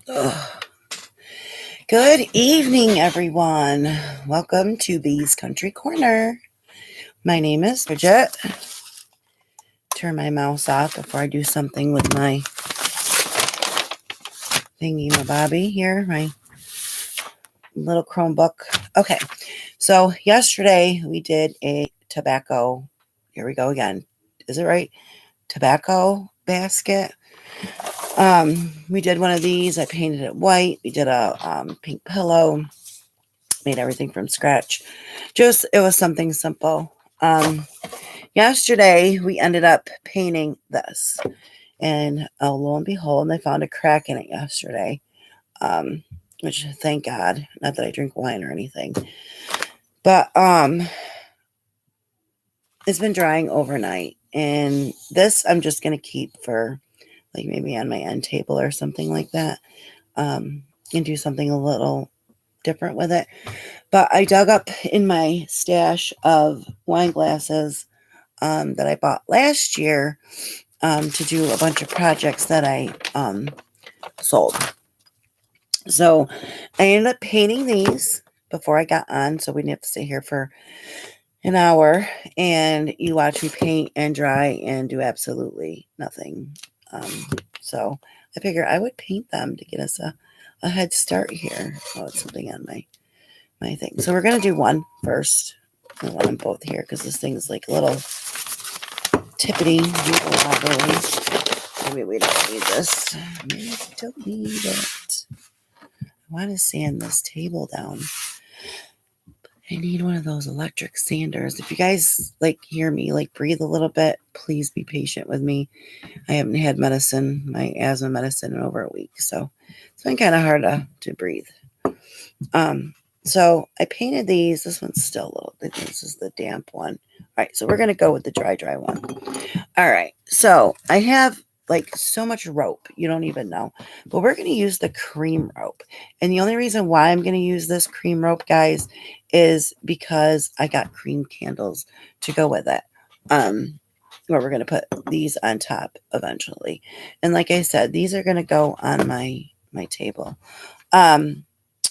Ugh. Good evening, everyone. Welcome to Bee's Country Corner. My name is Bridget. Turn my mouse off before I do something with my thingy-mabobby here, my little Chromebook. Okay, so yesterday we did a tobacco, here we go again. Is it right? Tobacco basket. We did one of these. I painted it white. We did a pink pillow. Made everything from scratch. It was something simple. Yesterday we ended up painting this, and lo and behold, I found a crack in it yesterday. Which thank God, not that I drink wine or anything, but it's been drying overnight, and this I'm just gonna keep for like maybe on my end table or something like that, and do something a little different with it. But I dug up in my stash of wine glasses that I bought last year to do a bunch of projects that I sold. So I ended up painting these before I got on, so we didn't have to stay here for an hour and you watch me paint and dry and do absolutely nothing. So I figured I would paint them to get us a head start here. Oh, it's something on my thing. So we're going to do one first. I want them both here because this thing is like a little tippity wobbly. Maybe we don't need this. Maybe we don't need it. I want to sand this table down. I need one of those electric sanders. If you guys hear me breathe a little bit, please be patient with me. I haven't had my asthma medicine in over a week, so it's been kind of hard to breathe. So I painted these. This one's still a little bit. This is the damp one. All right, so we're gonna go with the dry one. All right, so I have so much rope, you don't even know. But we're going to use the cream rope. And the only reason why I'm going to use this cream rope, guys, is because I got cream candles to go with it. Where we're going to put these on top eventually. And like I said, these are going to go on my table.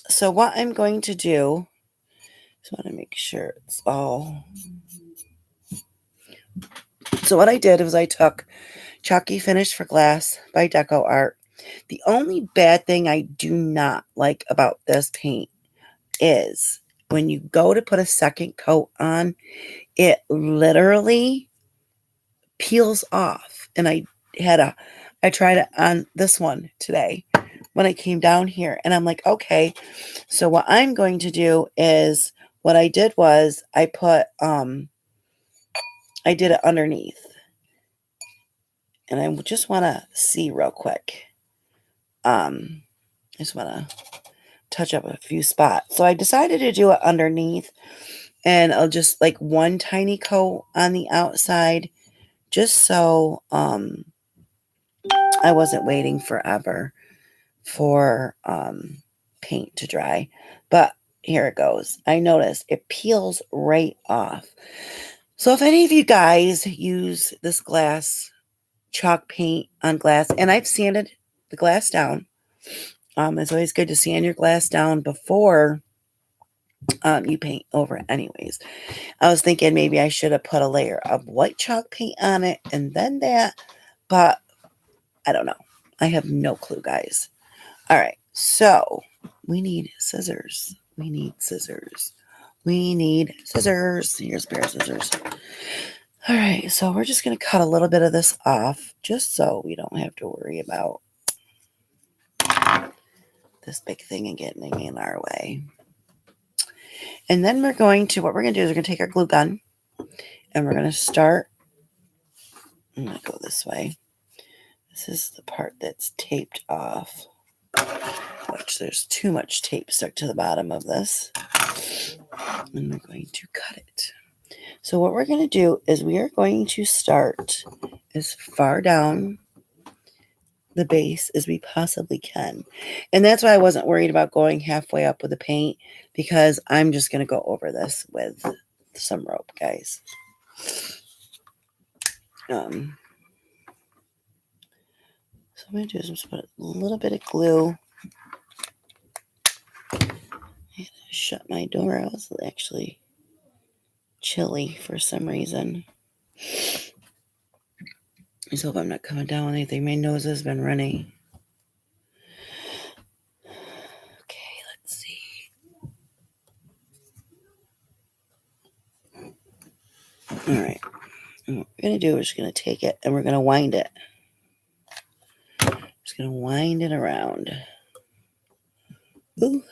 So what I'm going to do, just want to make sure it's all. So what I did was I took Chalky Finish for Glass by Deco Art. The only bad thing I do not like about this paint is when you go to put a second coat on, it literally peels off. And I tried it on this one today when I came down here. And I'm like, okay, so what I'm going to do is what I did was I put, I did it underneath. And I just want to see real quick. I just want to touch up a few spots. So I decided to do it underneath, and I'll just one tiny coat on the outside, just so I wasn't waiting forever for paint to dry. But here it goes. I noticed it peels right off. So if any of you guys use this glass chalk paint on glass, and I've sanded the glass down. It's always good to sand your glass down before you paint over it anyways. I was thinking maybe I should have put a layer of white chalk paint on it and then that, but I don't know. I have no clue, guys. All right, so we need scissors. Here's a pair of scissors. All right, so we're just going to cut a little bit of this off just so we don't have to worry about this big thing and getting in our way. And then what we're going to do is we're going to take our glue gun and we're going to start. I'm going to go this way. This is the part that's taped off, which there's too much tape stuck to the bottom of this. And we're going to cut it. So what we're going to do is we are going to start as far down the base as we possibly can. And that's why I wasn't worried about going halfway up with the paint, because I'm just going to go over this with some rope, guys. So what I'm going to do is just put a little bit of glue Shut my door. I was actually chilly for some reason. I just hope I'm not coming down with anything. My nose has been running. Okay, let's see. All right. And what we're going to do, we're just going to take it and we're going to wind it. Just going to wind it around. Ooh.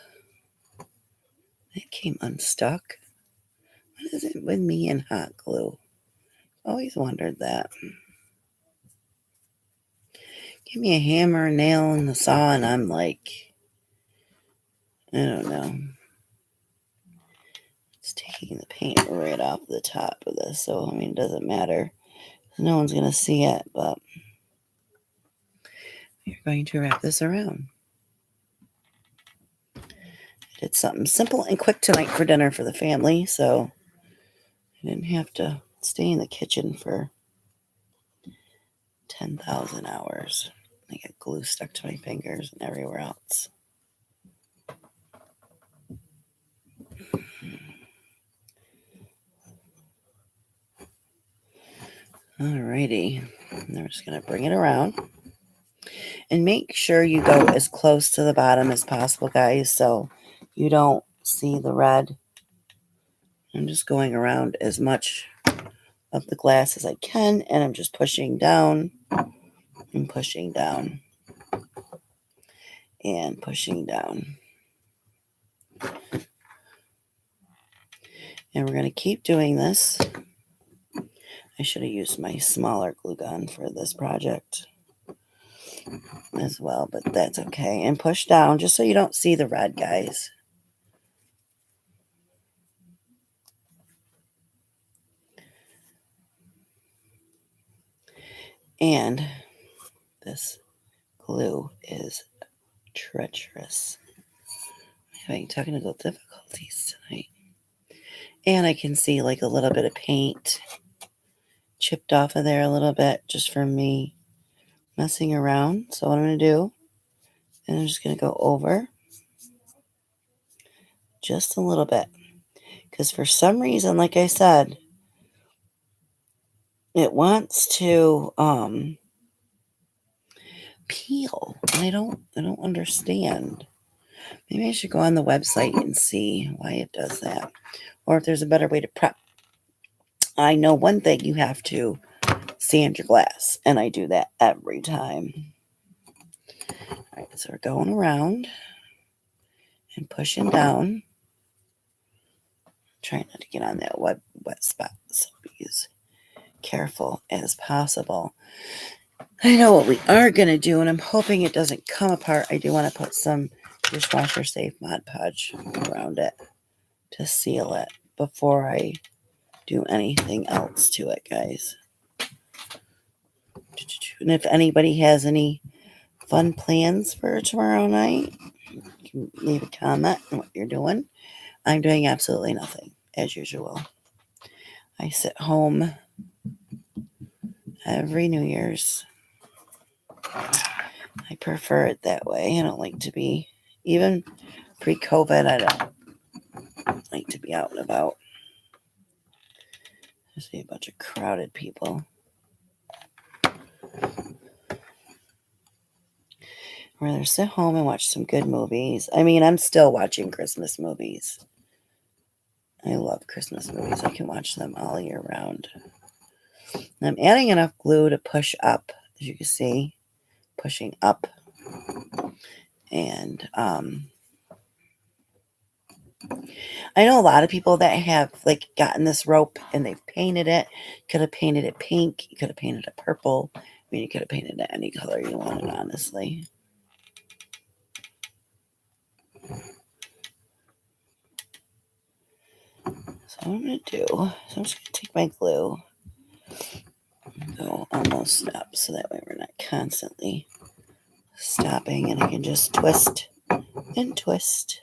It came unstuck. What is it with me and hot glue? Always wondered that. Give me a hammer, a nail, and a saw, and I'm like, I don't know. It's taking the paint right off the top of this, so I mean, it doesn't matter. No one's going to see it, but you're going to wrap this around. I did something simple and quick tonight for dinner for the family, so I didn't have to stay in the kitchen for 10,000 hours. I got glue stuck to my fingers and everywhere else. Alrighty, and we're just going to bring it around. And make sure you go as close to the bottom as possible, guys, so you don't see the red. I'm just going around as much of the glass as I can, and I'm just pushing down and pushing down and pushing down. And we're going to keep doing this. I should have used my smaller glue gun for this project as well, but that's okay. And push down just so you don't see the red, guys. And this glue is treacherous. I'm having technical difficulties tonight. And I can see like a little bit of paint chipped off of there a little bit just from me messing around. So what I'm going to do, and I'm just going to go over just a little bit. Because for some reason, like I said, it wants to peel. And I don't understand. Maybe I should go on the website and see why it does that. Or if there's a better way to prep. I know one thing, you have to sand your glass. And I do that every time. All right, so we're going around and pushing down. Trying not to get on that wet spot. So be as careful as possible. I know what we are going to do, and I'm hoping it doesn't come apart. I do want to put some dishwasher safe Mod Podge around it to seal it before I do anything else to it, guys. And if anybody has any fun plans for tomorrow night, you can leave a comment on what you're doing. I'm doing absolutely nothing, as usual. I sit home every New Year's. I prefer it that way. I don't like to be, even pre-COVID, I don't like to be out and about. I see a bunch of crowded people. I'd rather sit home and watch some good movies. I mean, I'm still watching Christmas movies. I love Christmas movies. I can watch them all year round. And I'm adding enough glue to push up, as you can see, pushing up. And I know a lot of people that have like gotten this rope and they've painted it. Could have painted it pink. You could have painted it purple. I mean, you could have painted it any color you wanted, honestly. So what I'm going to do, so I'm just going to take my glue and go almost up so that way we're not constantly stopping, and I can just twist and twist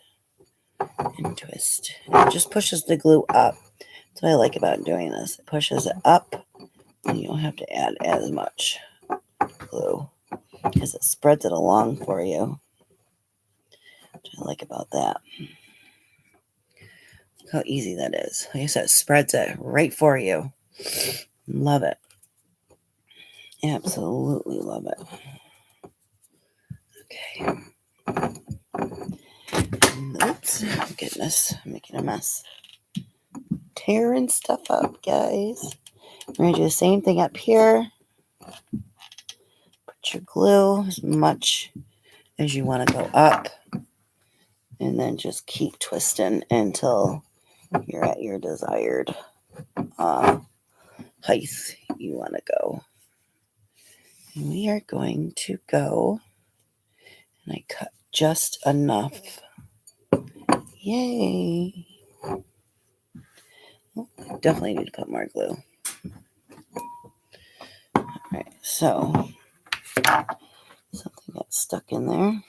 and twist. And it just pushes the glue up. That's what I like about doing this. It pushes it up and you don't have to add as much glue because it spreads it along for you. What I like about that. Look how easy that is. Like I said, it spreads it right for you. Love it. Absolutely love it. Okay. Oops. Goodness. I'm making a mess. Tearing stuff up, guys. We're going to do the same thing up here. Put your glue as much as you want to go up. And then just keep twisting until you're at your desired height you want to go. And we are going to go, and I cut just enough. Yay! Oh, definitely need to put more glue. All right, so something got stuck in there.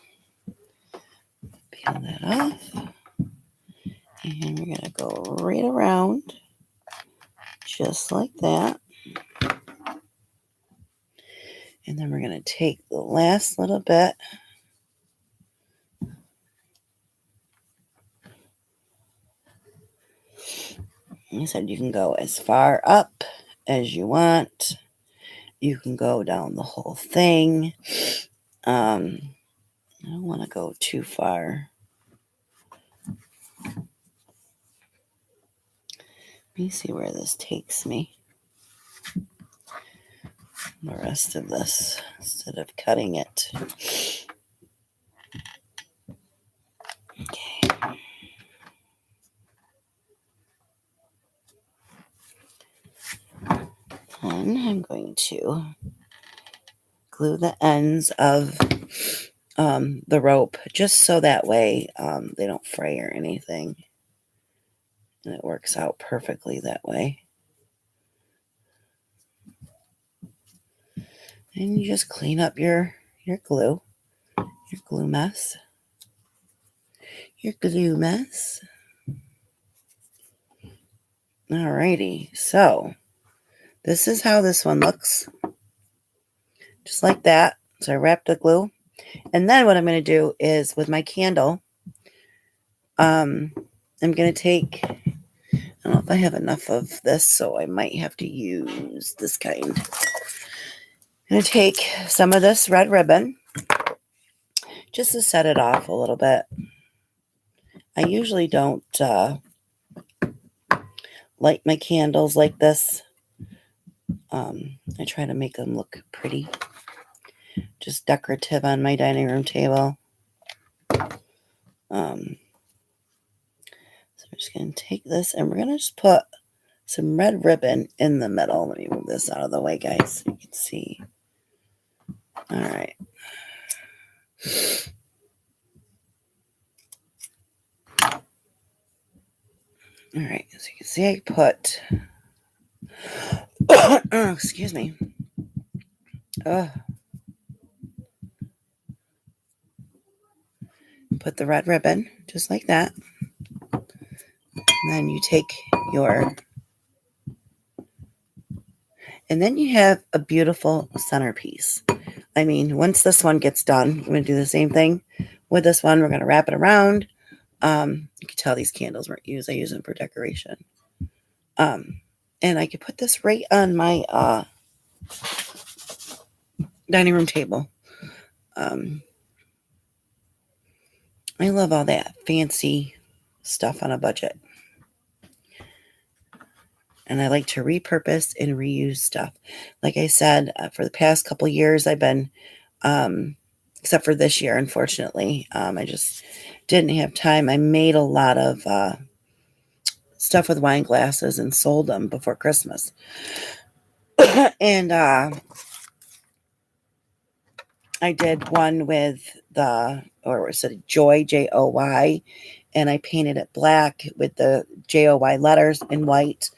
Peel that off. And we're going to go right around, just like that. And then we're going to take the last little bit. Like I said, you can go as far up as you want. You can go down the whole thing. I don't want to go too far. Let me see where this takes me. The rest of this, instead of cutting it. Okay. And I'm going to glue the ends of the rope, just so that way they don't fray or anything. And it works out perfectly that way. And you just clean up your glue mess. Your glue mess. Alrighty, so this is how this one looks. Just like that. So I wrapped the glue. And then what I'm going to do is with my candle, I'm going to take, I don't know if I have enough of this, so I might have to use this kind. I'm going to take some of this red ribbon just to set it off a little bit. I usually don't light my candles like this. I try to make them look pretty, just decorative on my dining room table. So I'm just going to take this and we're going to just put some red ribbon in the middle. Let me move this out of the way, guys, so you can see. All right. All right, as you can see, I put, oh, excuse me. Put the red ribbon, just like that. And then you take your, and then you have a beautiful centerpiece. I mean, once this one gets done, I'm going to do the same thing with this one. We're going to wrap it around. You can tell these candles weren't used. I use them for decoration. And I could put this right on my dining room table. I love all that fancy stuff on a budget. And I like to repurpose and reuse stuff. Like I said, for the past couple years, I've been, except for this year, unfortunately, I just didn't have time. I made a lot of stuff with wine glasses and sold them before Christmas. And I did one with was it Joy, Joy, and I painted it black with the Joy letters in white,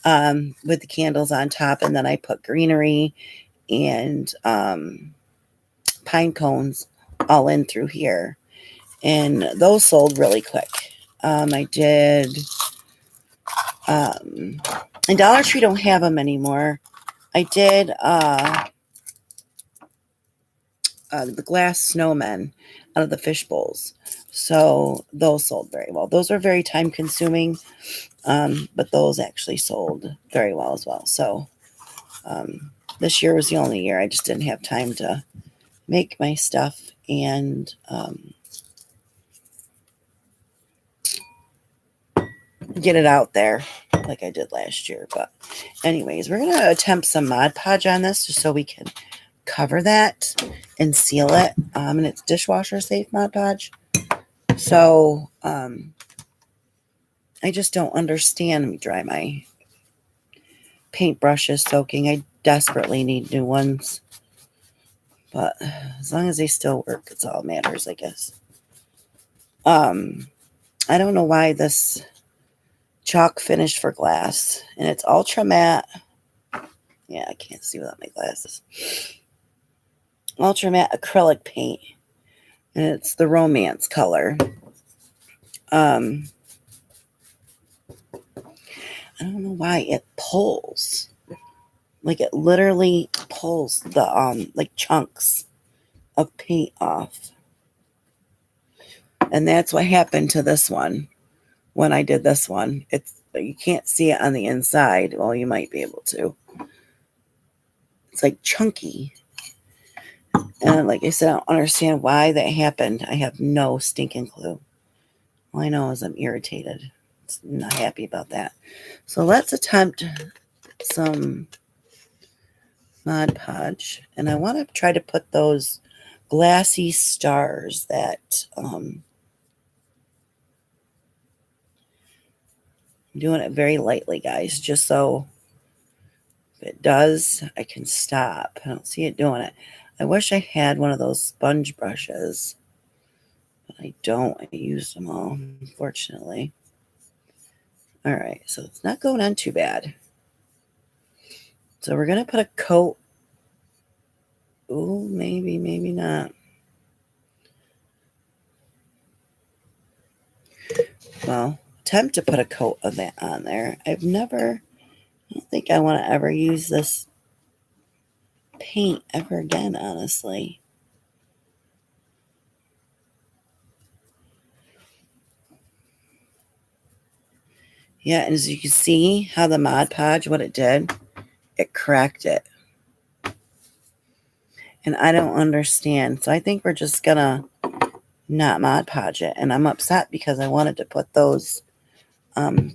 with the candles on top, and then I put greenery and pine cones all in through here, and those sold really quick. I did, and Dollar Tree don't have them anymore. I did the glass snowmen out of the fish bowls. So those sold very well. Those are very time consuming, but those actually sold very well as well. So this year was the only year I just didn't have time to make my stuff and get it out there like I did last year. But anyways, we're going to attempt some Mod Podge on this just so we can cover that and seal it. And it's dishwasher safe Mod Podge. So I just don't understand. Let me dry my paintbrushes soaking. I desperately need new ones. But as long as they still work, it's all matters, I guess. I don't know why this chalk finish for glass. And it's ultra matte. Yeah, I can't see without my glasses. Ultra matte acrylic paint. And it's the romance color. I don't know why it pulls. Like it literally pulls the like chunks of paint off. And that's what happened to this one when I did this one. You can't see it on the inside. Well, you might be able to. It's like chunky. And like I said, I don't understand why that happened. I have no stinking clue. All I know is I'm irritated. I'm not happy about that. So let's attempt some Mod Podge. And I want to try to put those glassy stars that I'm doing it very lightly, guys, just so if it does, I can stop. I don't see it doing it. I wish I had one of those sponge brushes, but I don't. I used them all, unfortunately. All right, so it's not going on too bad. So we're going to put a coat. Oh, maybe, maybe not. Well, attempt to put a coat of that on there. I don't think I want to ever use this paint ever again, honestly. Yeah, and as you can see how the Mod Podge, what it did, it cracked it. And I don't understand. So I think we're just going to not Mod Podge it. And I'm upset because I wanted to put those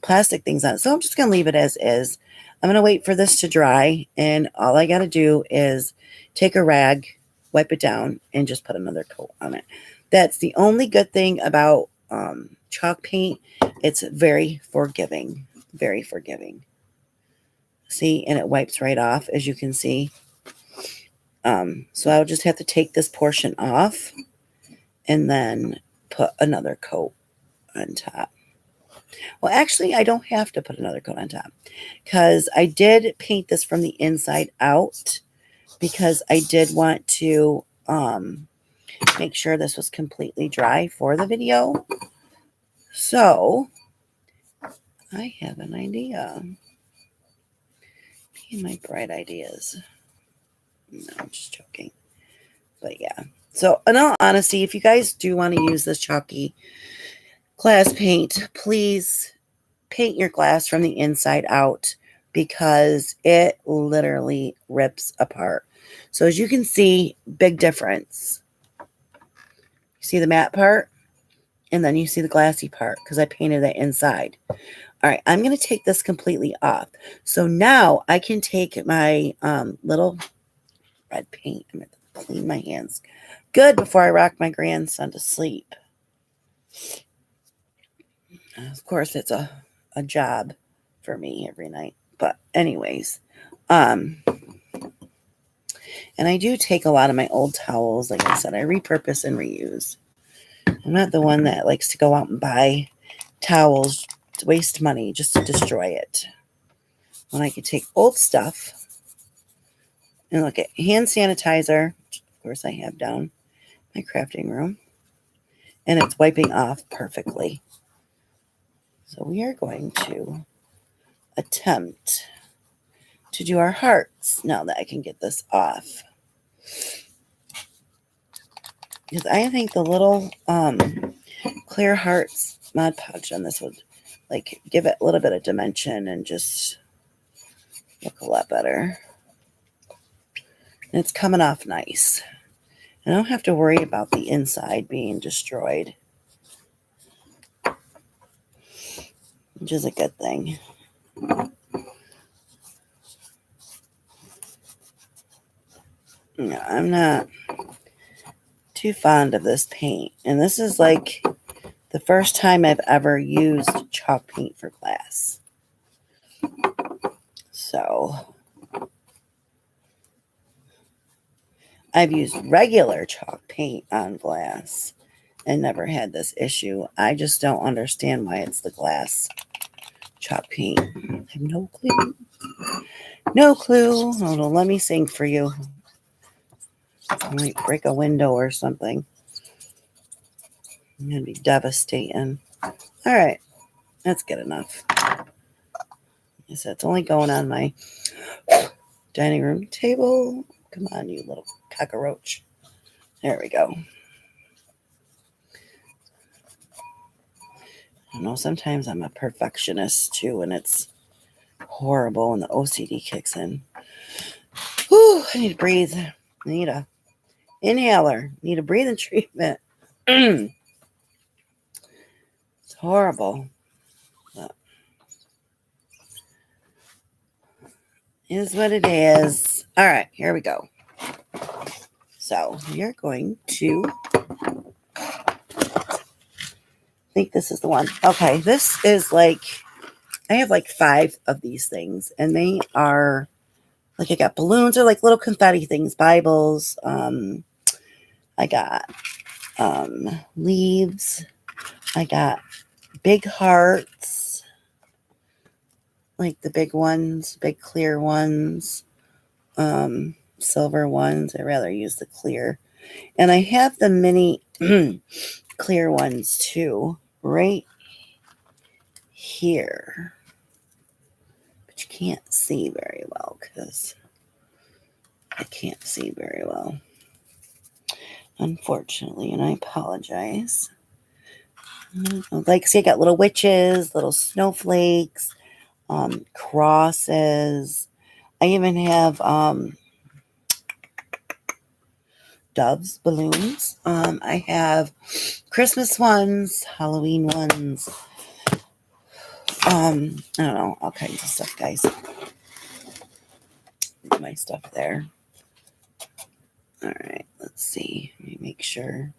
plastic things on. So I'm just going to leave it as is. I'm going to wait for this to dry. And all I got to do is take a rag, wipe it down, and just put another coat on it. That's the only good thing about chalk paint. It's very forgiving. Very forgiving. See, and it wipes right off, as you can see. So I'll just have to take this portion off and then put another coat on top. Well, actually, I don't have to put another coat on top because I did paint this from the inside out because I did want to make sure this was completely dry for the video. So I have an idea. My bright ideas. No, I'm just joking. But yeah. So in all honesty, if you guys do want to use this chalky glass paint, please paint your glass from the inside out because it literally rips apart. So as you can see, big difference. You see the matte part? And then you see the glassy part because I painted that inside. All right, I'm going to take this completely off. So now I can take my little red paint. I'm going to clean my hands good before I rock my grandson to sleep. Of course, it's a job for me every night. But anyways, and I do take a lot of my old towels. Like I said, I repurpose and reuse. I'm not the one that likes to go out and buy towels to waste money just to destroy it. When I could take old stuff and look at hand sanitizer, which of course I have down my crafting room, and it's wiping off perfectly. So we are going to attempt to do our hearts now that I can get this off. Because I think the little Clear Hearts Mod Podge on this would like give it a little bit of dimension and just look a lot better. And it's coming off nice. I don't have to worry about the inside being destroyed, which is a good thing. No, I'm not too fond of this paint. And this is like the first time I've ever used chalk paint for glass. So I've used regular chalk paint on glass and never had this issue. I just don't understand why it's the glass chalk paint. I have no clue. No clue. Hold on, let me sing for you. I might break a window or something. I'm going to be devastating. All right. That's good enough. So it's only going on my dining room table. Come on, you little cockroach. There we go. I know sometimes I'm a perfectionist too, and it's horrible when the OCD kicks in. Whew, I need to breathe. I need a inhaler. I need a breathing treatment. It's horrible. But it is what it is. All right, here we go. So you're going to think this is the one. Okay, this is like, I have like 5 of these things, and they are like, I got balloons or like little confetti things, Bibles. I got leaves. I got big hearts, like the big ones, big clear ones, silver ones. I rather use the clear. And I have the mini clear ones too, right here. But you can't see very well because I can't see very well, unfortunately, and I apologize. Like, see, I got little witches, little snowflakes, crosses. I even have doves, balloons. I have Christmas ones, Halloween ones. I don't know, all kinds of stuff, guys. My stuff there. All right, let's see. Let me make sure.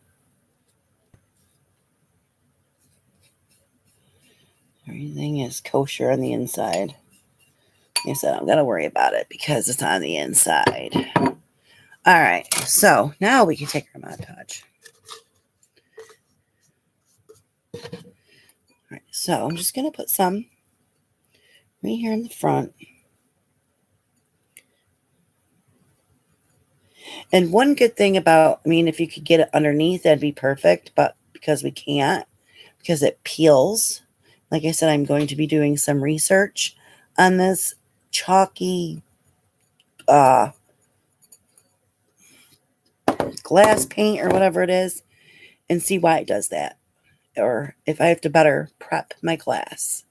Everything is kosher on the inside. Like I said, I'm going to worry about it because it's on the inside. All right, so now we can take our Mod Podge. All right, so I'm just going to put some right here in the front. And one good thing about, I mean, if you could get it underneath, that'd be perfect. But because we can't, because it peels, like I said, I'm going to be doing some research on this chalky glass paint or whatever it is and see why it does that. Or if I have to better prep my glass.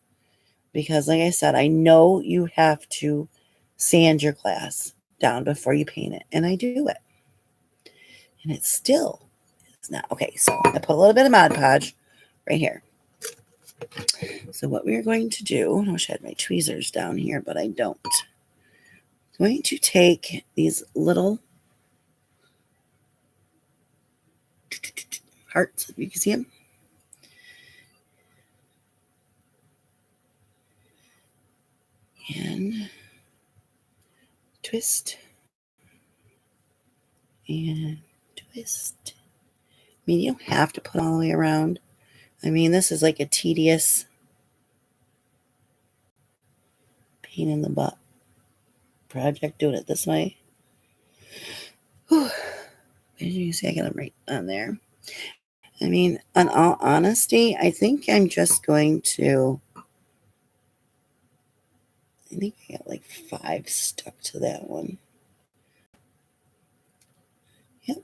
Because like I said, I know you have to sand your glass down before you paint it. And I do it. And it still is not. Okay, so I put a little bit of Mod Podge right here. So what we are going to do, I wish I had my tweezers down here, but I don't. I'm going to take these little hearts, if you can see them. And twist. And twist. I mean, you don't have to put all the way around. I mean, this is like a tedious pain in the butt project doing it this way. Whew. As you can see, I got them right on there. I mean, in all honesty, I think I'm just going to, I think I got like 5 stuck to that one. Yep.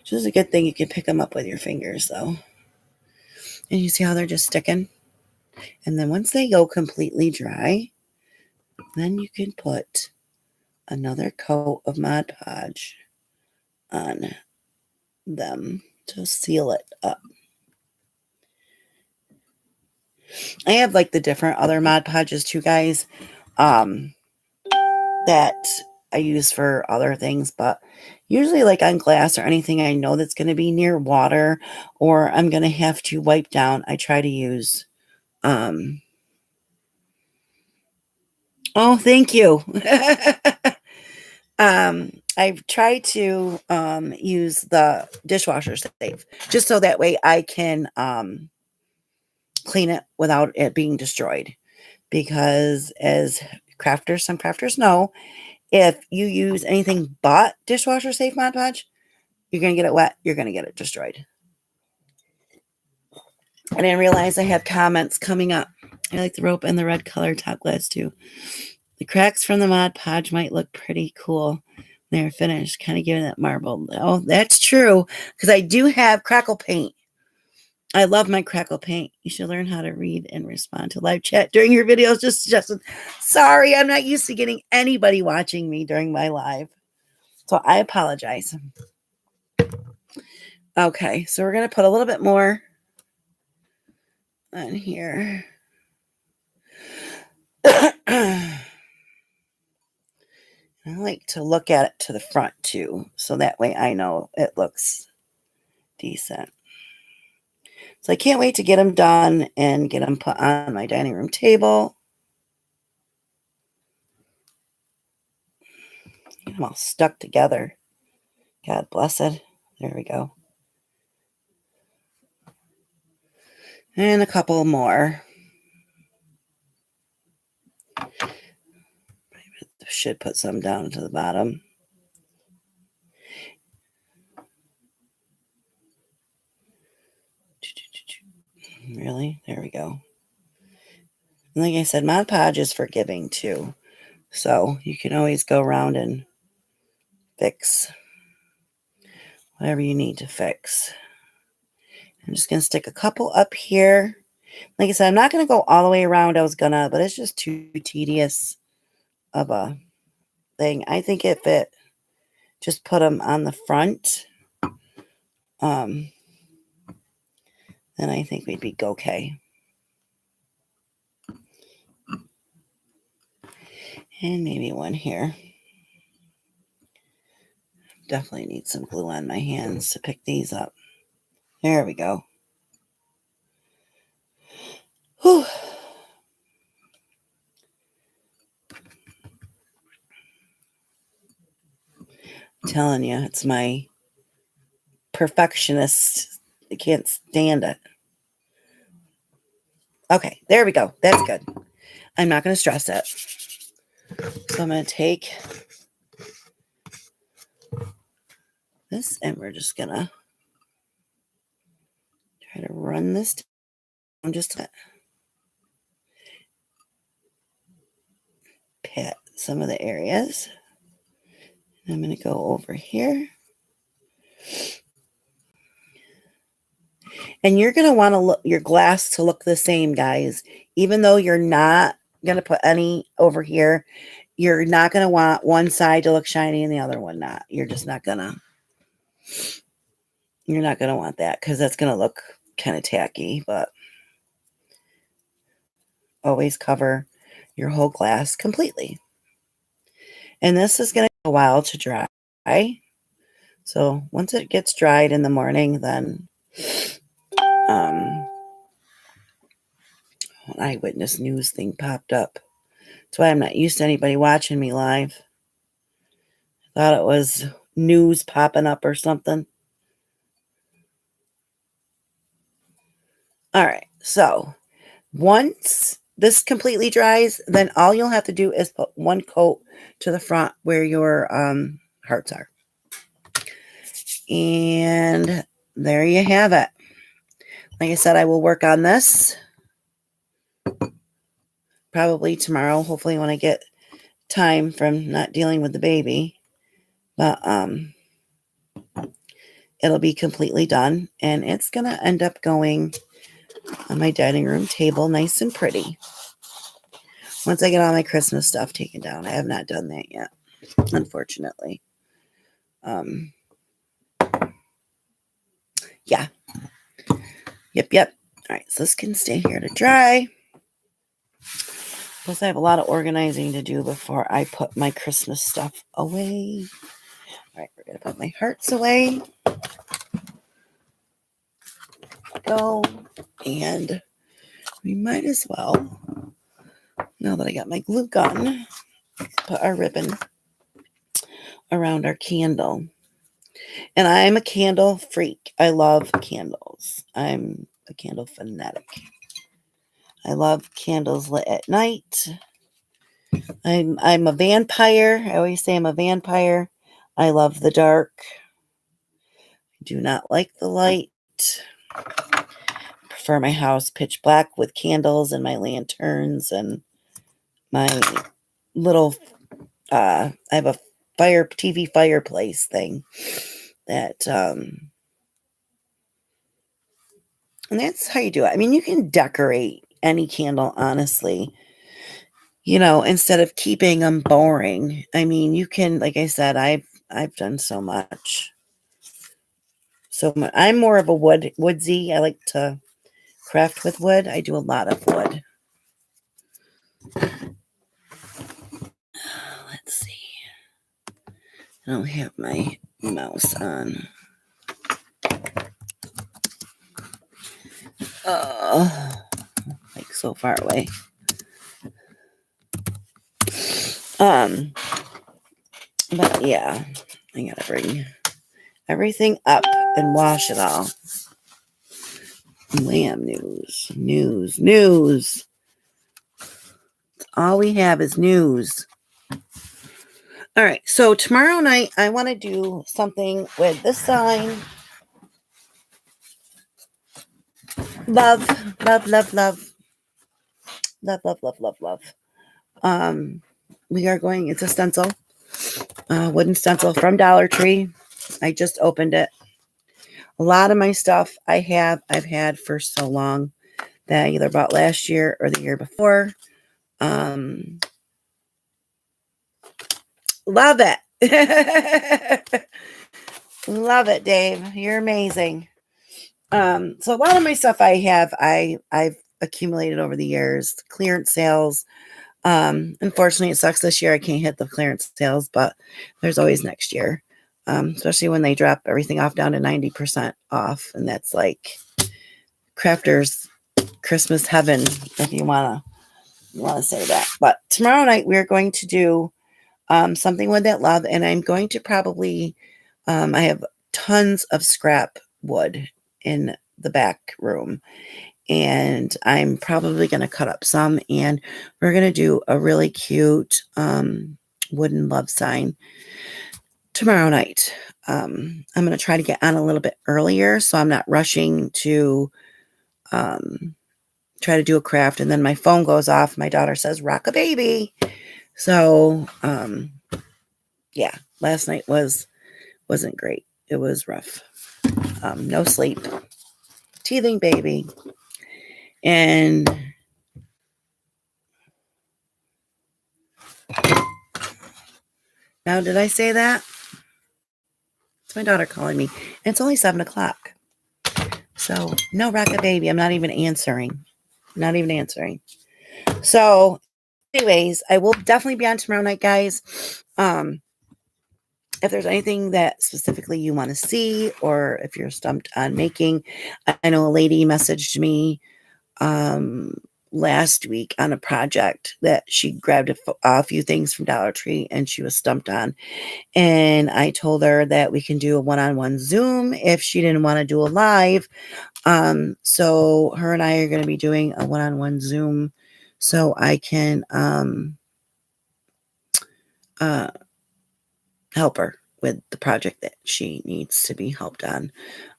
which is a good thing. You can pick them up with your fingers, though. And you see how they're just sticking? And then once they go completely dry, then you can put another coat of Mod Podge on them to seal it up. I have like the different other Mod Podges too, guys, that I use for other things, but usually like on glass or anything I know that's going to be near water or I'm going to have to wipe down, I try to use, oh, thank you. I've tried to use the dishwasher safe just so that way I can clean it without it being destroyed. Because as crafters, some crafters know, if you use anything but dishwasher safe Mod Podge, you're going to get it wet, you're going to get it destroyed. I didn't realize I had comments coming up. I like the rope and the red color top glass too. The cracks from the Mod Podge might look pretty cool when they're finished, kind of giving that marble. Oh, that's true, because I do have crackle paint. I love my crackle paint. You should learn how to read and respond to live chat during your videos. Just Justin. Sorry, I'm not used to getting anybody watching me during my live. So I apologize. Okay, so we're going to put a little bit more on here. I like to look at it to the front too, so that way I know it looks decent. So I can't wait to get them done and get them put on my dining room table. Get them all stuck together. God bless it. There we go. And a couple more. Should put some down to the bottom. Really? There we go. And like I said, Mod Podge is forgiving too. So you can always go around and fix whatever you need to fix. I'm just going to stick a couple up here. Like I said, I'm not going to go all the way around. I was going to, but it's just too tedious of a thing. I think if it just put them on the front, then I think we'd be okay. And maybe one here. Definitely need some glue on my hands to pick these up. There we go. Whew. I'm telling you, it's my perfectionist. I can't stand it. Okay, there we go. That's good. I'm not going to stress it. So I'm going to take this and we're just going to try to run this down just to pat some of the areas. And I'm going to go over here. And you're going to want to look your glass to look the same, guys. Even though you're not going to put any over here, you're not going to want one side to look shiny and the other one not. You're just not going to. You're not going to want that because that's going to look kind of tacky, but always cover your whole glass completely. And this is going to take a while to dry. So once it gets dried in the morning, then an eyewitness news thing popped up. That's why I'm not used to anybody watching me live. I thought it was news popping up or something. All right, so once this completely dries, then all you'll have to do is put one coat to the front where your hearts are. And there you have it. Like I said, I will work on this probably tomorrow, hopefully when I get time from not dealing with the baby. But it'll be completely done, and it's going to end up going on my dining room table nice and pretty. Once I get all my Christmas stuff taken down. I have not done that yet, unfortunately. Yeah. Yep. All right, so this can stay here to dry. Plus, I have a lot of organizing to do before I put my Christmas stuff away. All right, we're going to put my hearts away. Go. And we might as well, now that I got my glue gun, put our ribbon around our candle. And I'm a candle freak. I love candles. I'm a candle fanatic. I love candles lit at night. I'm a vampire. I always say I'm a vampire. I love the dark. I do not like the light. I prefer my house pitch black with candles and my lanterns and my little I have a TV fireplace thing that and that's how you do it. I mean, you can decorate any candle, honestly, instead of keeping them boring. I mean, you can, like I said, I've done so much. So I'm more of a woodsy. I like to craft with wood. I do a lot of wood. Let's see. I don't have my mouse on. Like so far away. But yeah, I gotta bring everything up and wash it all. Lamb news. All we have is news. All right, so tomorrow night I want to do something with this sign. Love. We are going, it's a stencil, wooden stencil from Dollar Tree. I just opened it. A lot of my stuff I've had for so long that I either bought last year or the year before. Love it. Love it, Dave. You're amazing. So a lot of my stuff I've accumulated over the years, clearance sales. Unfortunately, it sucks this year. I can't hit the clearance sales, but there's always next year. Especially when they drop everything off down to 90% off. And that's like crafters Christmas heaven, if you want to say that. But tomorrow night, we're going to do something with that love. And I'm going to probably, I have tons of scrap wood in the back room. And I'm probably going to cut up some. And we're going to do a really cute wooden love sign tomorrow night. I'm going to try to get on a little bit earlier so I'm not rushing to try to do a craft. And then my phone goes off. My daughter says, rock a baby. So, yeah, last night wasn't great. It was rough. No sleep, teething baby. And now, did I say that? It's my daughter calling me. And it's only 7:00. So, no rocket baby. I'm not even answering. So, anyways, I will definitely be on tomorrow night, guys. If there's anything that specifically you want to see, or if you're stumped on making, I know a lady messaged me last week on a project that she grabbed a few things from Dollar Tree and she was stumped on. And I told her that we can do a one-on-one Zoom if she didn't want to do a live. So her and I are going to be doing a one-on-one Zoom so I can help her with the project that she needs to be helped on.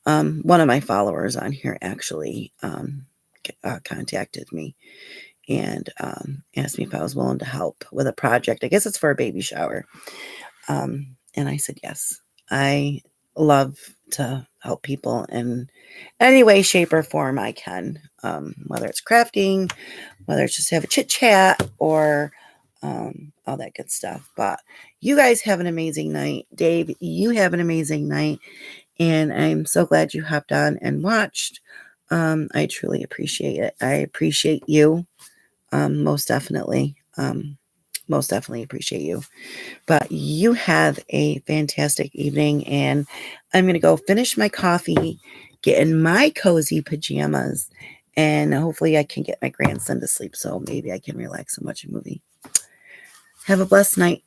One of my followers on here actually contacted me and asked me if I was willing to help with a project. I guess it's for a baby shower. And I said yes. I love to help people in any way, shape, or form I can, whether it's crafting, whether it's just have a chit chat, or all that good stuff. But you guys have an amazing night. Dave, you have an amazing night. And I'm so glad you hopped on and watched. I truly appreciate it. I appreciate you. Most definitely. Most definitely appreciate you. But you have a fantastic evening, and I'm going to go finish my coffee, get in my cozy pajamas, and hopefully I can get my grandson to sleep so maybe I can relax and watch a movie. Have a blessed night.